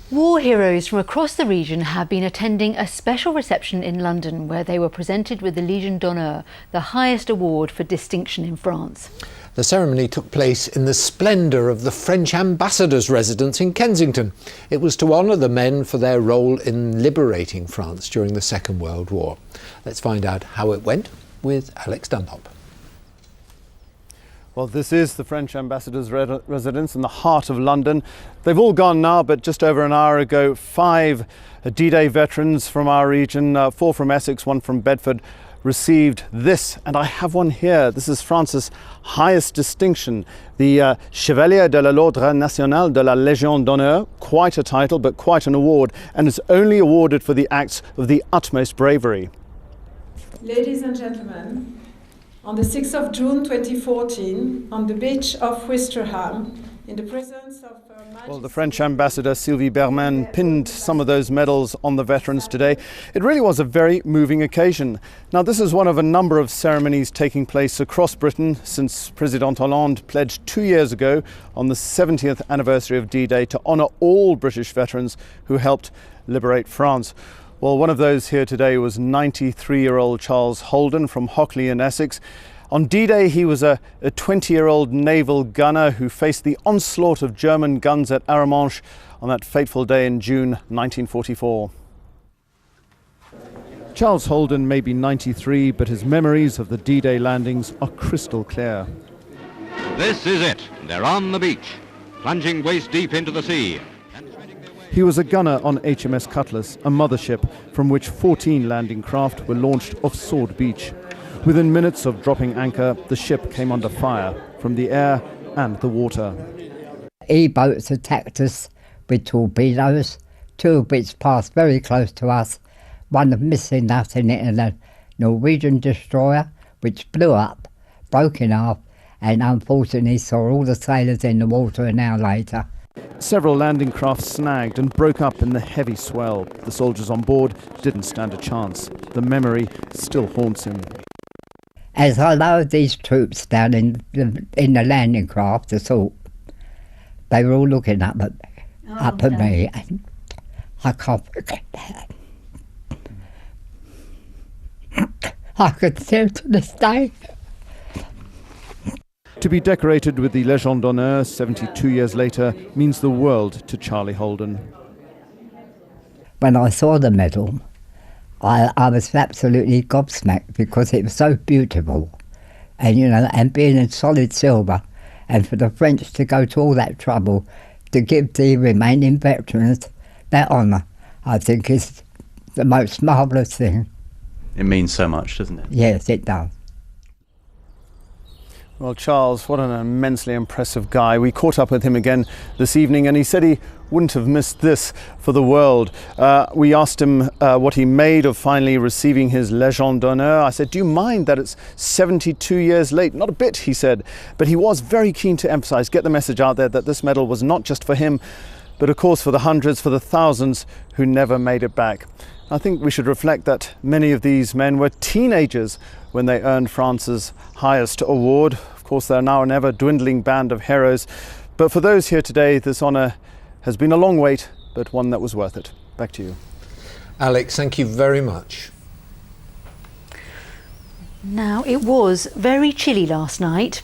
War heroes from across the region have been attending a special reception in London where they were presented with the Légion d'honneur, the highest award for distinction in France. The ceremony took place in the splendour of the French ambassador's residence in Kensington. It was to honour the men for their role in liberating France during the Second World War. Let's find out how it went with Alex Dunlop. Well, this is the French ambassador's residence in the heart of London. They've all gone now, but just over an hour ago, 5 D-Day veterans from our region, 4 from Essex, 1 from Bedford, received this. And I have one here. This is France's highest distinction, the Chevalier de l'Ordre National de la Légion d'honneur. Quite a title, but quite an award. And it's only awarded for the acts of the utmost bravery. Ladies and gentlemen, on the 6th of June 2014, on the beach of Ouistreham, in the presence of Her Majesty... Well, the French ambassador Sylvie Berman pinned some of those medals on the veterans today. It really was a very moving occasion. Now, this is one of a number of ceremonies taking place across Britain since President Holden pledged 2 years ago on the 70th anniversary of D-Day to honour all British veterans who helped liberate France. Well, one of those here today was 93-year-old Charles Holden from Hockley in Essex. On D-Day, he was a 20-year-old naval gunner who faced the onslaught of German guns at Arromanches on that fateful day in June 1944. Charles Holden may be 93, but his memories of the D-Day landings are crystal clear. This is it. They're on the beach, plunging waist deep into the sea. He was a gunner on HMS Cutlass, a mothership from which 14 landing craft were launched off Sword Beach. Within minutes of dropping anchor, the ship came under fire from the air and the water. E-boats attacked us with torpedoes, 2 of which passed very close to us, one missing us in it, and a Norwegian destroyer which blew up, broke in half, and unfortunately saw all the sailors in the water an hour later. Several landing craft snagged and broke up in the heavy swell. The soldiers on board didn't stand a chance. The memory still haunts him. As I lowered these troops down in the landing craft, they were all looking up at me, and I can't forget that. I could see him to this day. To be decorated with the Légion d'honneur 72 years later means the world to Charlie Holden. When I saw the medal, I was absolutely gobsmacked because it was so beautiful, and and being in solid silver, and for the French to go to all that trouble to give the remaining veterans that honour, I think is the most marvellous thing. It means so much, doesn't it? Yes, it does. Well, Charles, what an immensely impressive guy. We caught up with him again this evening and he said he wouldn't have missed this for the world. We asked him what he made of finally receiving his Légion d'honneur. I said, do you mind that it's 72 years late? Not a bit, he said. But he was very keen to emphasise, get the message out there that this medal was not just for him, but of course for the hundreds, for the thousands who never made it back. I think we should reflect that many of these men were teenagers when they earned France's highest award. Of course, they're now an ever dwindling band of heroes. But for those here today, this honour has been a long wait, but one that was worth it. Back to you. Alex, thank you very much. Now, it was very chilly last night.